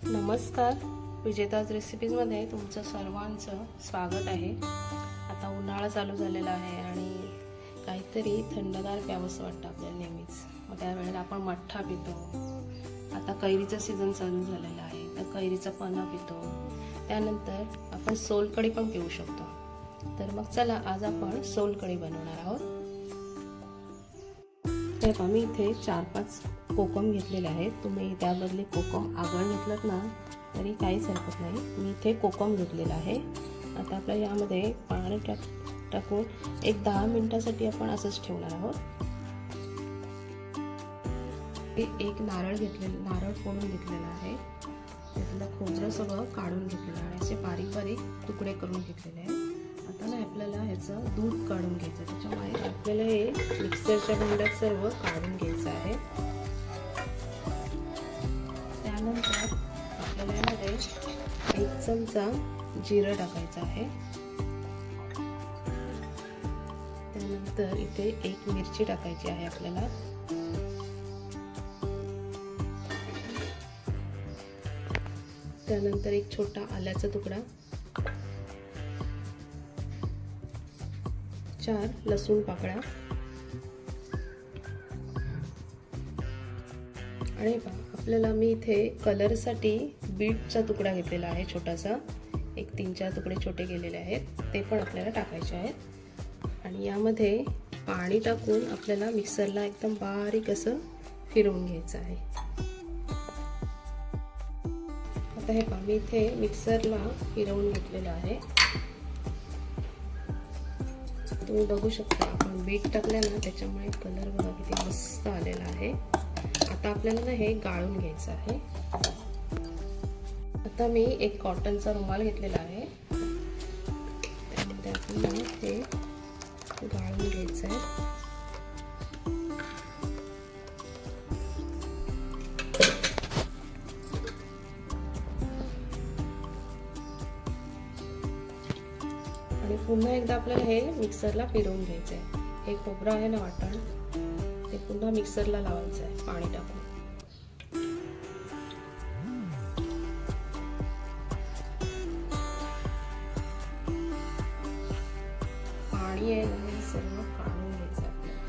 नमस्कार, विजेताज रेसिपीजमध्ये तुमचं सर्वांचं स्वागत आहे। आता उन्हाळा चालू झालेला आहे आणि काहीतरी थंडगार प्यावंसं वाटतं आपल्याला नेहमीच। मग त्यावेळेला आपण मठ्ठा पितो। आता कैरीचं सीझन चालू झालेलं आहे, तर कैरीचं पन्हं पितो। त्यानंतर आपण सोलकढी पण पिऊ शकतो। तर मग चला आज आपण सोलकढी बनवणार आहोत। तर मी इथे 4-5 कोकम घेतलेले आहेत। तुम्ही त्याबदले कोकम आगळ घेतलात ना तरी काहीच हरकत नाही। मी इथे कोकम घेतलेला आहे। आता आपल्या यामध्ये पाणी टाकून एक 10 मिनिटांसाठी आपण असंच ठेवणार आहोत। एक नारळ फोडून घेतलेला आहे। त्यातलं खोबरं सगळं काढून घेतलेलं आहे, असे बारीक बारीक तुकडे करून घेतलेले आहे। आता ना आपल्याला ह्याचं दूध काढून घ्यायचं, त्याच्यामुळे आपल्याला हे मिक्सरच्या भांड्यात सर्व काढून घ्यायचं आहे। त्यानंतर आपल्याला यामध्ये 1 चमचा जिरं टाकायचं आहे। त्यानंतर इथे 1 मिरची टाकायची आहे आपल्याला। त्यानंतर 1 छोटा आल्याचा तुकडा, 4 लसूण पाकळ्या आणि आपल्याला मी इथे कलरसाठी बीटचा तुकडा घेतलेला आहे छोटासा। 3-4 तुकडे छोटे केलेले आहेत, ते पण आपल्याला टाकायचे आहेत। आणि यामध्ये पाणी टाकून आपल्याला मिक्सरला एकदम बारीक असं फिरवून घ्यायचं आहे। आता हे मी इथे मिक्सरला फिरवून घेतलेलं आहे। तुम्ही बघू शकता आपण बीट टाकले ना, त्याच्यामुळे कलर बघा किती मस्त आलेला आहे। आता आपल्याला ना हे गाळून घ्यायचं आहे। आता मी एक कॉटनचा रुमाल घेतलेला आहे, त्यामध्ये आपण हे गाळून घ्यायचं आहे। आणि पुन्हा एकदा आपल्याला हे मिक्सरला फिरवून घ्यायचं आहे। हे खोबरं आहे ना वाटण, ते पुन्हा मिक्सरला लावायचं आहे पाणी टाकून। पाणी आहे ना हे सर्व काढून घ्यायचं आपल्याला।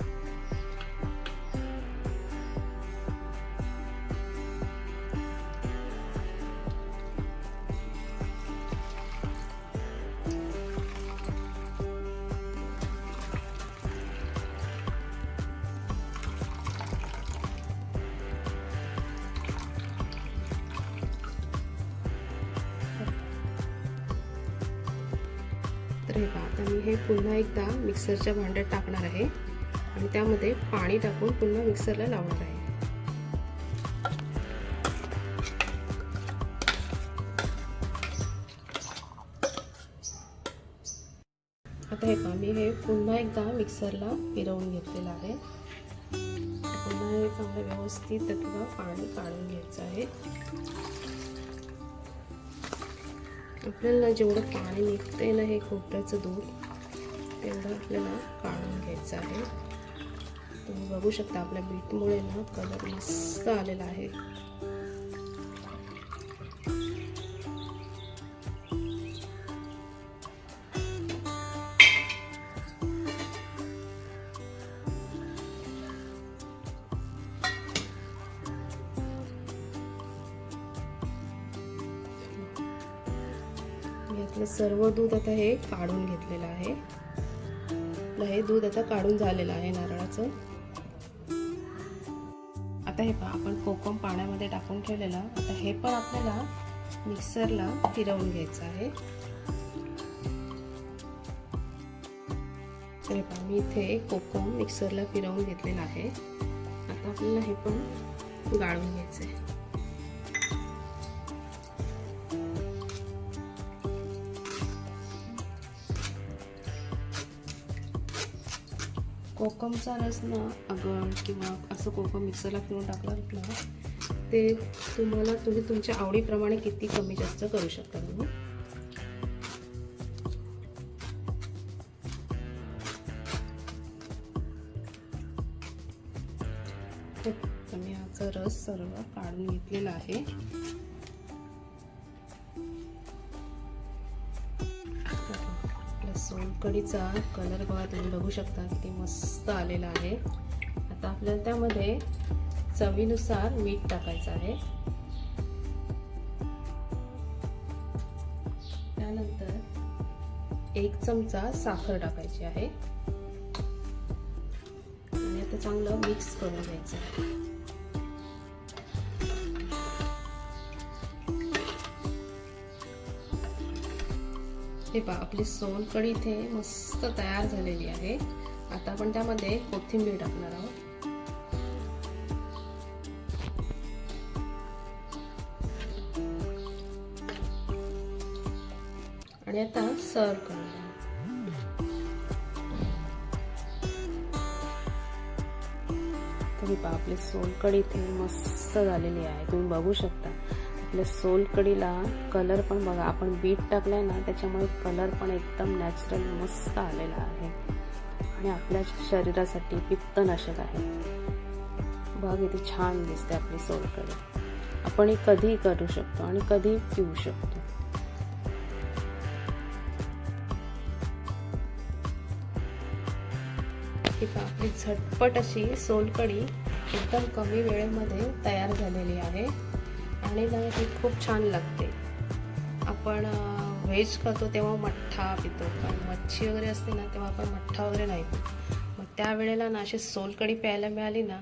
तर आता मी हे पुन्हा एकदा मिक्सरच्या भांड्यात टाकणार आहे आणि त्यामध्ये पाणी टाकून पुन्हा मिक्सरला लावणार आहे। आता मी हे पुन्हा एकदा मिक्सरला फिरवून घेतलेलं आहे। पुन्हा हे चांगलं व्यवस्थित त्यातलं पाणी काढून घ्यायचं आहे। आपल्याला जेवढं पाणी निघतंय ना हे खोबऱ्याचं दूध, तेवढं आपल्याला काढून घ्यायचं आहे। तुम्ही बघू शकता आपल्या बीटमुळे ना कलर मस्त आलेला आहे। यातलं सर्व दूध आता हे काढून घेतलेलं आहे। हे दूध आता काढून झालेलं आहे नारळाचं। आता हे आपण कोकम पाण्यामध्ये टाकून ठेवलेलं, आता हे पण आपल्याला मिक्सरला फिरवून घ्यायचं आहे। तर मी इथे कोकम मिक्सरला फिरवून घेतलेलं आहे। आता आपल्याला हे पण गाळून घ्यायचं आहे। कोकमचा रस ना आगळ किंवा असं कोकम मिक्सरला फिरवून टाकलं ना, ते तुम्ही तुमच्या आवडीप्रमाणे किती कमी जास्त करू शकता तुम्ही। मी याचा रस सर्व काढून घेतलेला आहे। आपल्या सोलकढीचा कलर बघा, तुम्ही बघू शकता किती मस्त आलेला आहे. आता आपल्याला त्यामध्ये चवीनुसार मीठ टाकायचं आहे. त्यानंतर 1 चमचा साखर टाकायची आहे आणि आता चांगलं मिक्स करून घ्यायचं आहे. हे पहा, आपली सोलकढी इथे मस्त तयार झालेली आहे. आता आपण त्यामध्ये कोथिंबीर टाकणार आहोत. आणि आता सर्व करूया. तुम्ही पहा, आपली सोलकढी इथे मस्त झालेली आहे. तुम्ही बघू शकता आपल्या सोलकढीला कलर पण बघा, आपण बीट टाकलाय ना, त्याच्यामुळे कलर पण एकदम नॅचरल मस्त आलेला आहे आणि आपल्या शरीरासाठी पित्तनाशक आहे. बघा किती छान दिसते आपली सोलकढी. आपण ही कधीही करू शकतो आणि कधीही पिऊ शकतो. आपली झटपट अशी सोलकढी एकदम कमी वेळेमध्ये तयार झालेली आहे आणि ना ती खूप छान लागते. आपण व्हेज खातो तेव्हा मठ्ठा पितो, पण मच्छी वगैरे असते ना तेव्हा आपण मठ्ठा वगैरे नाही पितो. मग त्यावेळेला ना अशी सोलकढी प्यायला मिळाली ना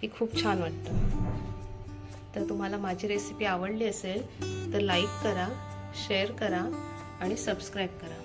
की खूप छान वाटतं. तर तुम्हाला माझी रेसिपी आवडली असेल तर लाईक करा, शेअर करा आणि सबस्क्राईब करा.